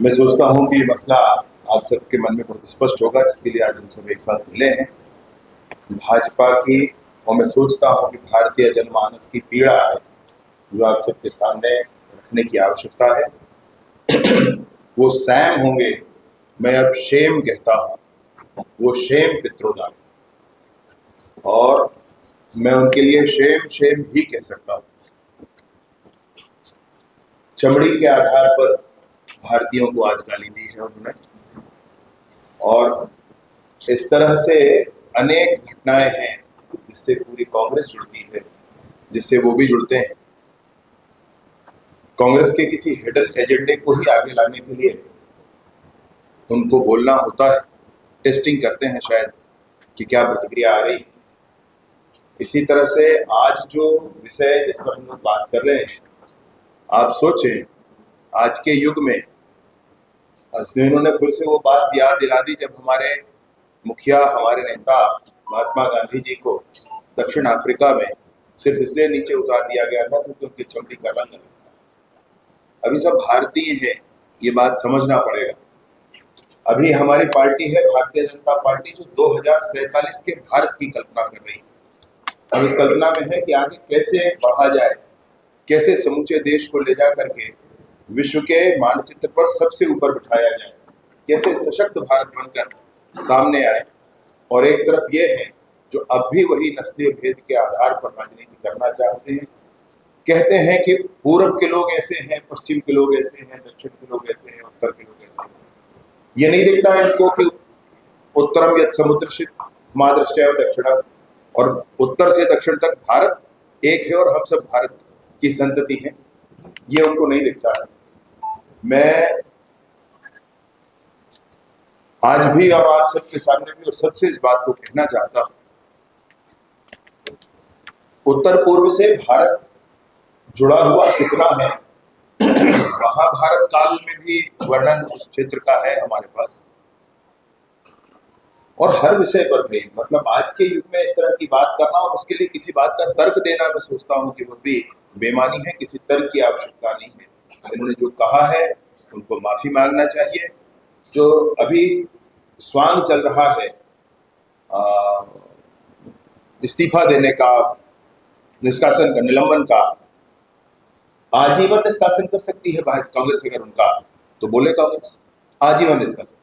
मैं सोचता हूँ कि ये मसला आप सबके मन में बहुत स्पष्ट होगा, जिसके लिए आज हम सब एक साथ मिले हैं। भाजपा की, और मैं सोचता हूँ कि भारतीय जनमानस की पीड़ा है जो आप सबके सामने रखने की आवश्यकता है। वो सैम होंगे, मैं अब शेम कहता हूँ, वो शेम पित्रोदा, और मैं उनके लिए शेम शेम ही कह सकता हूँ। चमड़ी के आधार पर भारतीयों को आज गाली दी है उन्होंने, और इस तरह से अनेक घटनाएं हैं जिससे पूरी कांग्रेस जुड़ती है, जिससे वो भी जुड़ते हैं। कांग्रेस के किसी हिडन एजेंडे को ही आगे लाने के लिए उनको बोलना होता है, टेस्टिंग करते हैं शायद कि क्या प्रतिक्रिया आ रही है। इसी तरह से आज जो विषय जिस पर हम लोग बात कर रहे हैं, आप सोचें आज के युग में, इन्होंने फिर से वो बात याद दिला दी जब हमारे मुखिया, हमारे नेता महात्मा गांधी जी को दक्षिण अफ्रीका में सिर्फ इसलिए नीचे उतार दिया गया था क्योंकि उनकी चमड़ी का रंग अलग था। अभी सब भारतीय हैं, ये बात समझना पड़ेगा। अभी हमारी पार्टी है भारतीय जनता पार्टी, जो 2047 के भारत की कल्पना कर रही है। अब इस कल्पना में है कि आगे कैसे बढ़ा जाए, कैसे समूचे देश को ले जा करके विश्व के मानचित्र पर सबसे ऊपर बिठाया जाए, कैसे सशक्त भारत बनकर सामने आए। और एक तरफ ये है जो अब भी वही नस्लीय भेद के आधार पर राजनीति करना चाहते हैं, कहते हैं कि पूरब के लोग ऐसे हैं, पश्चिम के लोग ऐसे हैं, दक्षिण के लोग ऐसे हैं, उत्तर के लोग ऐसे हैं। ये नहीं दिखता है इनको कि उत्तरम यत् समुद्रशित हिमादृष्टया दक्षिणम, और उत्तर से दक्षिण तक भारत एक है और हम सब भारत की संतति हैं। ये उनको नहीं दिखता है। मैं आज भी और आप सबके सामने भी और सबसे इस बात को कहना चाहता हूं, उत्तर पूर्व से भारत जुड़ा हुआ कितना है, महाभारत काल में भी वर्णन उस क्षेत्र का है हमारे पास। और हर विषय पर भी, मतलब आज के युग में इस तरह की बात करना और उसके लिए किसी बात का तर्क देना, मैं सोचता हूं कि वो भी बेमानी है, किसी तर्क की आवश्यकता नहीं है। इन्होंने जो कहा है उनको माफी मांगना चाहिए। जो अभी स्वांग चल रहा है इस्तीफा देने का, निष्कासन का, निलंबन का, आजीवन निष्कासन कर सकती है कांग्रेस अगर उनका, तो बोले कांग्रेस आजीवन निष्कासन।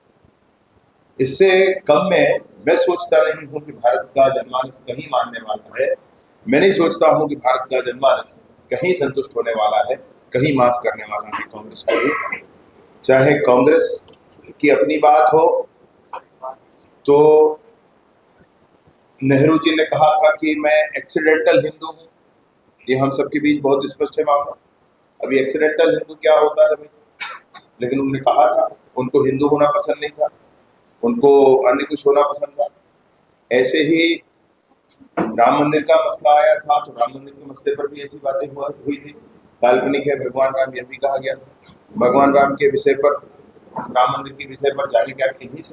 इससे कम में मैं सोचता नहीं हूं कि भारत का जनमानस कहीं मानने वाला है। मैं नहीं सोचता हूं कि भारत का जनमानस कहीं संतुष्ट होने वाला है, कहीं माफ करने वाला है कांग्रेस को भी। चाहे कांग्रेस की अपनी बात हो, तो नेहरू जी ने कहा था कि मैं एक्सीडेंटल हिंदू हूं, ये हम सबके बीच बहुत स्पष्ट है मामला। अभी एक्सीडेंटल हिंदू क्या होता है भाई, लेकिन उन्होंने कहा था, उनको हिंदू होना पसंद नहीं था, उनको अन्य कुछ होना पसंद था। ऐसे ही राम मंदिर का मसला आया था, तो राम मंदिर के मसले पर भी ऐसी बातें हुई थी, काल्पनिक है भगवान राम, यह भी कहा गया था। भगवान राम के विषय पर, राम मंदिर के विषय पर जाने के बाद इन्हीं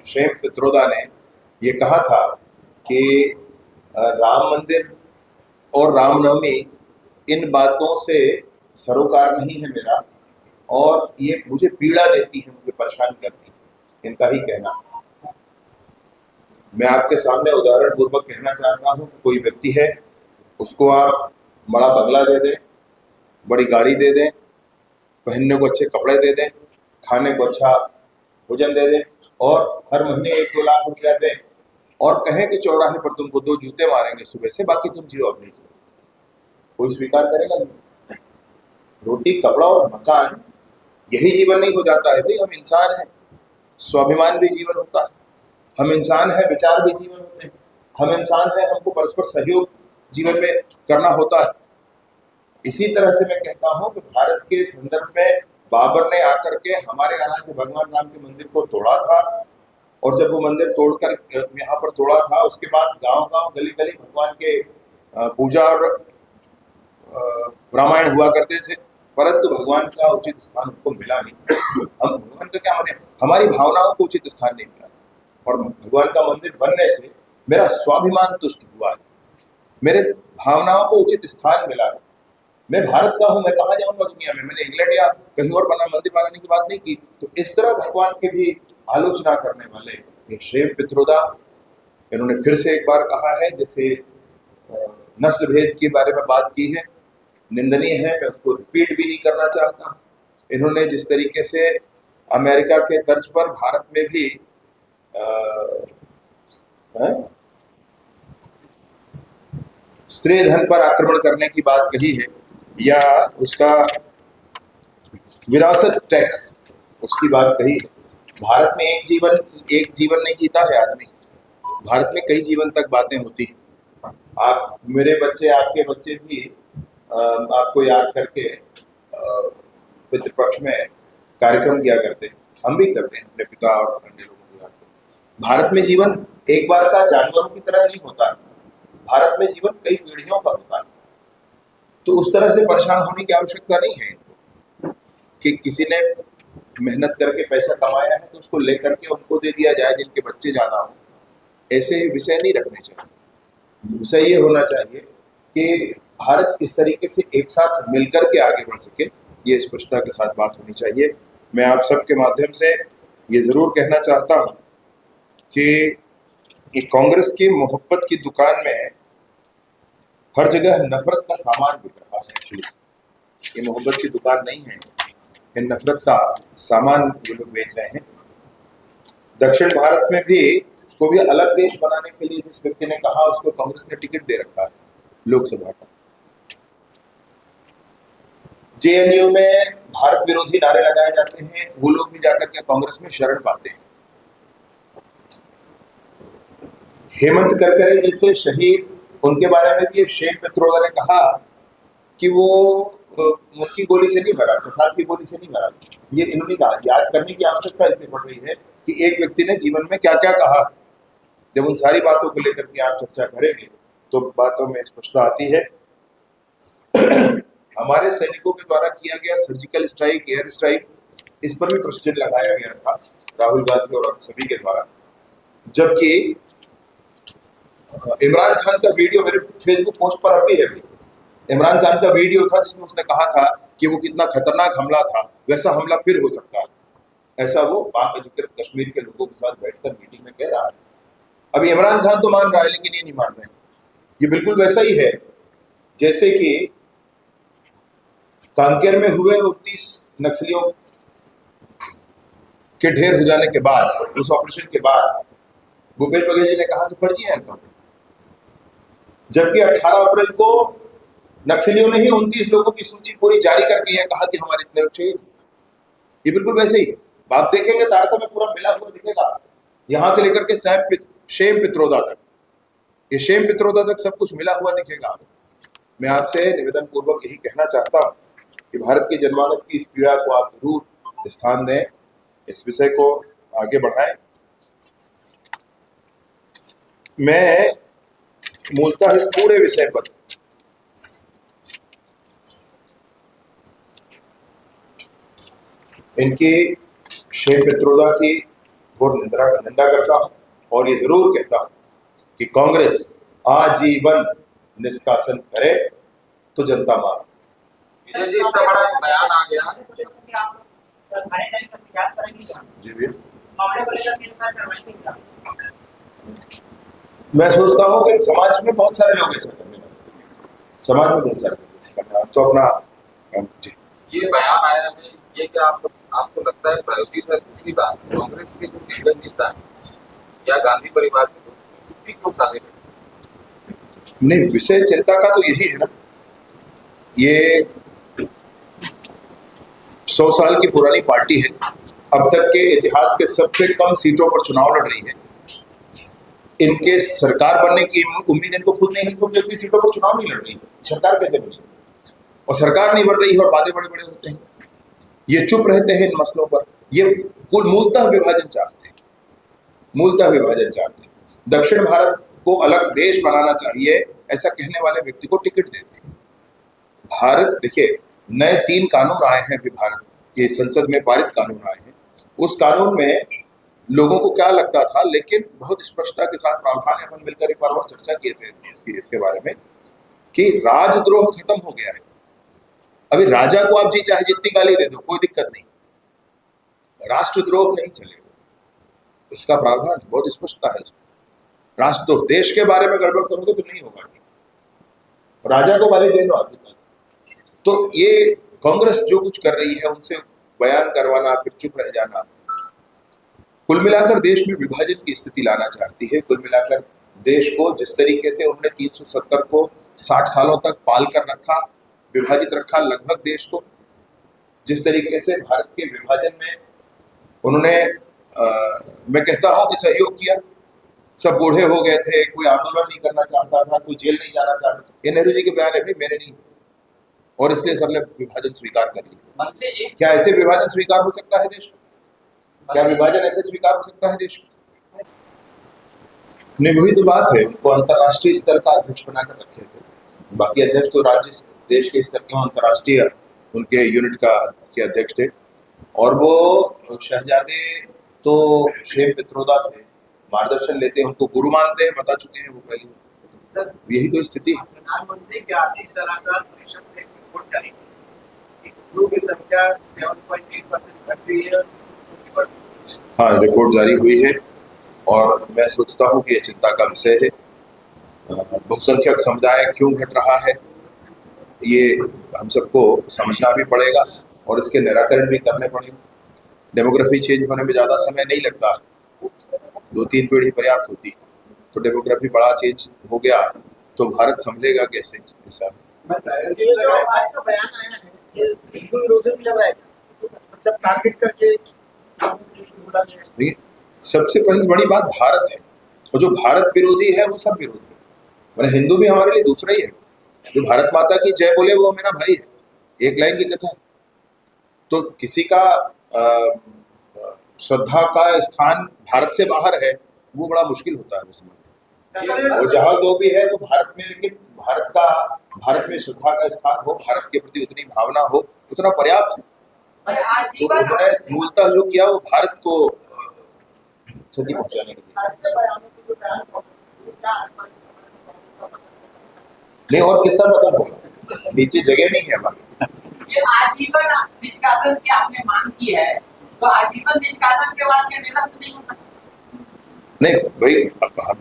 शेम पित्रोदा ने ये कहा था कि राम मंदिर और रामनवमी इन बातों से सरोकार नहीं है मेरा, और ये मुझे पीड़ा देती है, मुझे परेशान करती है, इनका ही कहना। मैं आपके सामने उदाहरण पूर्वक कहना चाहता हूं कि कोई व्यक्ति है, उसको आप बड़ा बंगला दे दें, बड़ी गाड़ी दे दें, पहनने को अच्छे कपड़े दे दें, खाने को अच्छा भोजन दे दें, और हर महीने 1-2 लाख रुपया दें, और कहें कि चौराहे पर तुमको 2 जूते मारेंगे सुबह से, बाकी तुम जियो अपनी जियो, कोई स्वीकार करेगा नहीं? रोटी, कपड़ा और मकान, यही जीवन नहीं हो जाता है भाई? हम इंसान हैं, स्वाभिमान भी जीवन होता है, हम इंसान हैं, विचार भी जीवन होते हैं, हम इंसान हैं, हमको परस्पर सहयोग जीवन में करना होता है। इसी तरह से मैं कहता हूं कि भारत के संदर्भ में बाबर ने आकर के हमारे आराध्य भगवान राम के मंदिर को तोड़ा था, और जब वो मंदिर तोड़कर यहाँ पर तोड़ा था, उसके बाद गांव-गांव, गली-गली भगवान के पूजा और रामायण हुआ करते थे, परंतु भगवान का उचित स्थान उनको मिला नहीं। हम भगवान का क्या माने, हमारी भावनाओं को उचित स्थान नहीं मिला, और भगवान का मंदिर बनने से मेरा स्वाभिमान तुष्ट हुआ है, मेरे भावनाओं को उचित स्थान मिला है, मैं भारत का हूं, मैं कहाँ जाऊंगा दुनिया में, मैंने इंग्लैंड या कहीं और मंदिर बनाने की बात नहीं की। तो इस तरह भगवान की भी आलोचना करने वाले ये क्षेम पित्रोदा, इन्होंने फिर से एक बार कहा है, जैसे नस्ल भेद के बारे में बात की है, निंदनीय है, मैं उसको रिपीट भी नहीं करना चाहता। इन्होंने जिस तरीके से अमेरिका के तर्ज पर भारत में भी स्त्री धन पर आक्रमण करने की बात कही है, या उसका विरासत टैक्स उसकी बात कही है। भारत में एक जीवन नहीं जीता है आदमी, भारत में कई जीवन तक बातें होती हैं। आप, मेरे बच्चे, आपके बच्चे भी आपको याद करके पितृपक्ष में कार्यक्रम किया करते हैं, हम भी करते हैं अपने पिता और अन्य लोगों को याद करते। भारत में जीवन एक बार का जानवरों की तरह नहीं होता, भारत में जीवन कई पीढ़ियों का होता है। तो उस तरह से परेशान होने की आवश्यकता नहीं है इनको कि किसी ने मेहनत करके पैसा कमाया है तो उसको लेकर के उनको दे दिया जाए जिनके बच्चे ज्यादा हों। ऐसे विषय नहीं रखने चाहिए। विषय ये होना चाहिए कि भारत किस तरीके से एक साथ मिलकर के आगे बढ़ सके, ये स्पष्टता के साथ बात होनी चाहिए। मैं आप सबके माध्यम से ये जरूर कहना चाहता हूँ कि कांग्रेस की मोहब्बत की दुकान में हर जगह नफरत का सामान बिक रहा है। ये मोहब्बत की दुकान नहीं है, ये नफरत का सामान ये लोग बेच रहे हैं। दक्षिण भारत में भी को भी अलग देश बनाने के लिए जिस व्यक्ति ने कहा, उसको कांग्रेस ने टिकट दे रखा है लोकसभा का। जेएनयू में भारत विरोधी नारे लगाए जाते हैं, वो लोग भी जाकर के कांग्रेस में शरण पाते हैं। हेमंत करकरे जैसे शहीद, उनके बारे में भी क्षेम पित्रोदा ने कहा कि वो मुक्की गोली से नहीं मरा, प्रसाद की गोली से नहीं मरा। ये इन्होंने कहा, याद करने की आवश्यकता इसलिए पड़ रही है कि एक व्यक्ति ने जीवन में क्या क्या कहा। जब उन सारी बातों को लेकर के आप चर्चा करेंगे तो बातों में स्पष्टता आती है। हमारे सैनिकों के द्वारा किया गया सर्जिकल स्ट्राइक, एयर स्ट्राइक, इस पर भी प्रश्न लगाया गया था राहुल गांधी और सभी के द्वारा। जबकि इमरान खान का वीडियो मेरे फेसबुक पोस्ट पर अभी है, इमरान खान का वीडियो था जिसमें उसने कहा था कि वो कितना खतरनाक हमला था, वैसा हमला फिर हो सकता है। ऐसा वो पाक अधिकृत कश्मीर के लोगों के साथ बैठकर मीटिंग में कह रहा है। अभी इमरान खान तो मान रहा है लेकिन ये नहीं मान रहे। ये बिल्कुल वैसा ही है जैसे कि कांकेर में हुए 29 नक्सलियों के ढेर हो जाने के बाद, उस ऑपरेशन के बाद भूपेश बघेल जी ने कहा कि फर्जी है एनकाउंटर, जबकि 18 अप्रैल को नक्सलियों ने ही 29 लोगों की सूची पूरी जारी करके यह कहा कि हमारे इतने लोग शहीद हुए। ये बिल्कुल वैसे ही है। आप देखेंगे तारतम्य में पूरा मिला हुआ दिखेगा, यहां से लेकर के क्षेम पित्रोदा तक, ये क्षेम पित्रोदा तक सब कुछ मिला हुआ दिखेगा। मैं आपसे निवेदन पूर्वक यही कहना चाहता हूं कि भारत के जनमानस की इस पीड़ा को आप जरूर स्थान दें, इस विषय को आगे बढ़ाएं। मैं मूलतः इस पूरे विषय पर इनकी क्षेम पित्रोदा की घोर निंदा करता हूं और ये जरूर कहता हूं कि कांग्रेस आजीवन निष्कासन करे तो जनता माफ। जी इतना बड़ा बयान आ गया। जी भैया, मैं सोचता हूँ कि समाज में बहुत सारे लोग ऐसा करने वाले, समाज में बहुत सारे लोग ऐसा करने वाले, तो अपना ये बयान आया है, ये क्या आपको लगता है प्रायोगिक है? दूसरी बात, कांग्रेस के जो दिग्गज नेता है या गांधी परिवार के लोग चुप्पी क्यों साधे? नहीं, विषय चिंता का तो यही है ना, ये 100 साल की पुरानी पार्टी है, अब तक के इतिहास के सबसे कम सीटों पर चुनाव लड़ रही है। इनके सरकार बनने की उम्मीद इनको खुद नहीं है क्योंकि इतनी सीटों पर चुनाव नहीं लड़ रही है, सरकार कैसे बनी? और सरकार नहीं बन रही है और वादे बड़े बड़े होते हैं। ये चुप रहते हैं इन मसलों पर। ये मूलतः विभाजन चाहते हैं, मूलतः विभाजन चाहते हैं। दक्षिण भारत को अलग देश बनाना चाहिए ऐसा कहने वाले व्यक्ति को टिकट देते हैं। भारत, देखिए, नए 3 कानून आए हैं अभी भारत के संसद में पारित कानून आए हैं। उस कानून में लोगों को क्या लगता था, लेकिन बहुत स्पष्टता के साथ प्रावधान है, अपन मिलकर एक बार और चर्चा किए थे इसके बारे में कि राजद्रोह खत्म हो गया है। अभी राजा को आप जी चाहे जितनी गाली दे दो, कोई दिक्कत नहीं, राष्ट्रद्रोह नहीं चलेगा। इसका प्रावधान बहुत स्पष्टता है इसमें। राष्ट्रद्रोह, देश के बारे में गड़बड़ करोगे तो नहीं होगा, ठीक, राजा को गाली दे दो आप जितना। तो ये कांग्रेस जो कुछ कर रही है, उनसे बयान करवाना फिर चुप रह जाना, कुल मिलाकर देश में विभाजन की स्थिति लाना चाहती है। कुल मिलाकर देश को जिस तरीके से उन्होंने 370 को 60 सालों तक पाल कर रखा, विभाजित रखा लगभग देश को, जिस तरीके से भारत के विभाजन में उन्होंने मैं कहता हूं कि सहयोग किया, सब बूढ़े हो गए थे, कोई आंदोलन नहीं करना चाहता था, कोई जेल नहीं जाना चाहता। ये नेहरू जी के बयान है, भाई मेरे नहीं, और इसलिए सबने विभाजन स्वीकार कर लिया। क्या ऐसे विभाजन स्वीकार हो सकता है देश का? क्या विभाजन ऐसे स्वीकार हो सकता है देश का? नहीं, वही तो बात है, उनको अंतर्राष्ट्रीय स्तर का अध्यक्ष बनाकर रखे थे। बाकी अध्यक्ष तो राज्य देश के स्तर के, अंतर्राष्ट्रीय उनके यूनिट का के अध्यक्ष थे, और वो शहजादे तो शेम पित्रोदा से मार्गदर्शन लेते हैं, उनको गुरु मानते हैं, बता चुके हैं वो पहले। यही तो स्थिति है। प्रधानमंत्री के आर्थिक सलाहकार परिषद ने रिपोर्ट जारी की, गुरु की संख्या 7.8% घट रही है। हाँ, रिपोर्ट जारी हुई है और मैं सोचता हूँ कि ये चिंता का विषय है। बहुसंख्यक समुदाय क्यों घट रहा है, ये हम सबको समझना भी पड़ेगा और इसके निराकरण भी करने पड़ेंगे। डेमोग्राफी चेंज होने में ज़्यादा समय नहीं लगता, 2-3 पीढ़ी पर्याप्त होती। तो डेमोग्राफी बड़ा चेंज हो गया तो भारत संभलेगा कैसे? ऐसा ये जो आज का बयान आया है, ये हिंदू विरोधी भी लग रहा है, मतलब टारगेट करके बोला गया है। देखिए, सबसे पहली बड़ी बात भारत है, और जो भारत विरोधी है वो सब विरोधी है। मैंने हिंदू भी हमारे लिए दूसरा ही है, जो भारत माता की जय बोले वो मेरा भाई है, एक लाइन की कथा है। तो किसी का श्रद्धा का स्थान भारत से बाहर है, वो बड़ा मुश्किल होता है वो समझना। और जहाँ जो भी है वो भारत में, लेकिन भारत में श्रद्धा का स्थान हो, भारत के प्रति उतनी भावना हो, उतना पर्याप्त है। तो उन्होंने मूलतः जो किया वो भारत को क्षति पहुंचाने के लिए। नहीं, और कितना बदल होगा, नीचे जगह नहीं है बाकी। ये आजीवन निष्कासन की आपने मांग की है, तो आजीवन निष्कासन के बाद क्या निरस्त नहीं हो सकता? नहीं भाई,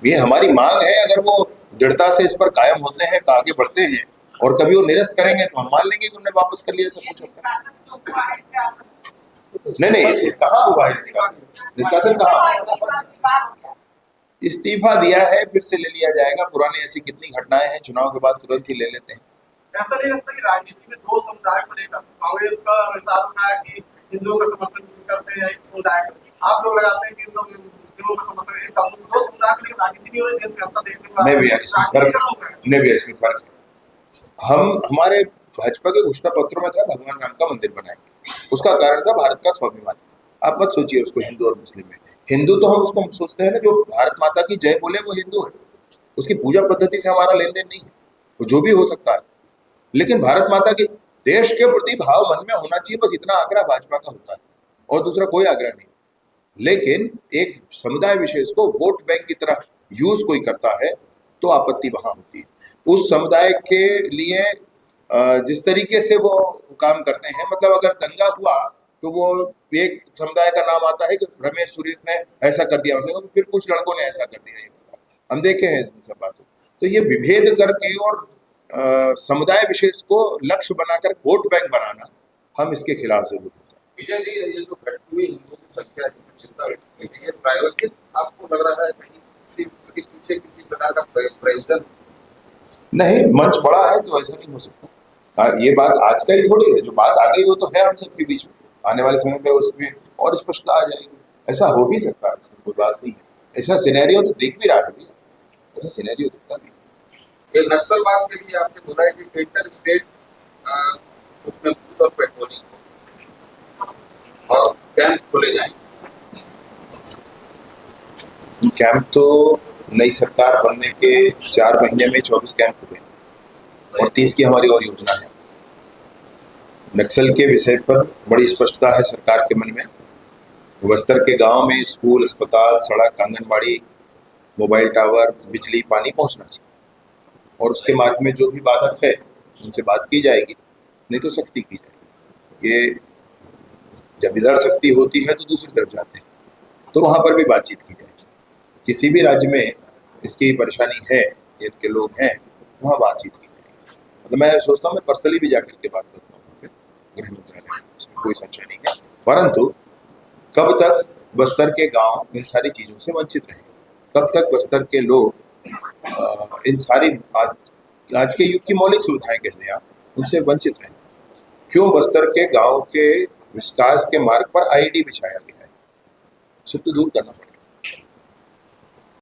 ये हमारी मांग है, अगर वो दृढ़ता से इस पर कायम होते हैं, आगे बढ़ते हैं और कभी वो निरस्त करेंगे तो हम मान लेंगे कि उन्होंने वापस कर लिया सब कुछ। निष्कासन जो हुआ है इससे आप नहीं, कहाँ हुआ है निष्कासन कहाँ? इस्तीफा दिया है, फिर से ले लिया जाएगा। पुरानी ऐसी कितनी घटनाएं हैं, चुनाव के बाद तुरंत ही ले लेते हैं। ऐसा नहीं लगता कि राजनीति में दो समुदाय को लेकर कांग्रेस का विचार होना है कि हिंदुओं का समर्थन करते हैं एक समुदाय का, आप लोग लगाते हैं कि मुस्लिमों का समर्थन है, दो समुदाय के लिए राजनीति नहीं हो रही है, ऐसा देखने को नहीं भैया, इसमें फर्क है। हमारे भाजपा के घोषणा पत्रों में था भगवान राम का मंदिर बनाएंगे, उसका कारण था भारत का स्वाभिमान। आप मत सोचिए उसको हिंदू और मुस्लिम में। हिंदू तो हम उसको सोचते हैं ना, जो भारत माता की जय बोले वो हिंदू है, उसकी पूजा पद्धति से हमारा लेन देन नहीं है, वो जो भी हो सकता है, लेकिन भारत माता के देश के प्रति भाव मन में होना चाहिए, बस इतना आग्रह भाजपा का होता है और दूसरा कोई आग्रह नहीं। लेकिन एक समुदाय विशेष को वोट बैंक की तरह यूज कोई करता है तो आपत्ति वहां होती है। उस समुदाय के लिए जिस तरीके से वो काम करते हैं, मतलब अगर दंगा हुआ तो वो एक समुदाय का नाम आता है कि रमेश सुरेश ने ऐसा कर दिया, तो फिर कुछ लड़कों ने ऐसा कर दिया, ये होता है। हम देखे हैं इन सब बातों। तो ये विभेद करके और समुदाय विशेष को लक्ष्य बनाकर वोट बैंक बनाना, हम इसके खिलाफ जरूर हैं। विजय जी, ये जो घट हुई हिंदुओं की संख्या जिसमें चिंता व्यक्त की गई है, प्रायोजित आपको लग रहा है कहीं इसके पीछे किसी प्रकार का प्रयोजन? नहीं, मंच बड़ा है तो ऐसा नहीं हो सकता। ये बात आज का ही थोड़ी है, जो बात आ गई वो तो है हम सबके बीच में, आने वाले समय में उसमें और स्पष्टता आ जाएगी। ऐसा हो ही सकता है, इसमें कोई बात नहीं है। ऐसा सिनेरियो तो देख भी रहा है भैया, ऐसा सिनेरियो दिखता भी है। ये नक्सलवाद के लिए आपने बोला है कि इंटर स्टेट उसमें और पेट्रोलिंग और कैंप खोले जाएंगे। कैंप तो नई सरकार बनने के 4 महीने में 24 कैंप खुले और 30 की हमारी और योजना है। नक्सल के विषय पर बड़ी स्पष्टता है सरकार के मन में। बस्तर के गांव में स्कूल, अस्पताल, सड़क, आंगनबाड़ी, मोबाइल टावर, बिजली, पानी पहुंचना चाहिए और उसके मार्ग में जो भी बाधक है उनसे बात की जाएगी। नहीं तो सख्ती की जाएगी। ये जब इधर सख्ती होती है तो दूसरी तरफ जाते हैं, तो वहाँ पर भी बातचीत की जाएगी। किसी भी राज्य में इसकी परेशानी है, जिनके लोग हैं, वहाँ बातचीत की जाएगी। मतलब मैं सोचता हूँ मैं पर्सनली भी जाकर के बात करूँगा वहाँ पे गृह मंत्रालय में, उसमें कोई संशय नहीं है। परंतु कब तक बस्तर के गांव इन सारी चीज़ों से वंचित रहे, कब तक बस्तर के लोग इन सारी आज के युग की मौलिक सुविधाएं कह दें आप, उनसे वंचित रहे। क्यों बस्तर के गांव के विकास के मार्ग पर आईडी बिछाया गया है, उसे तो दूर करना पड़ेगा।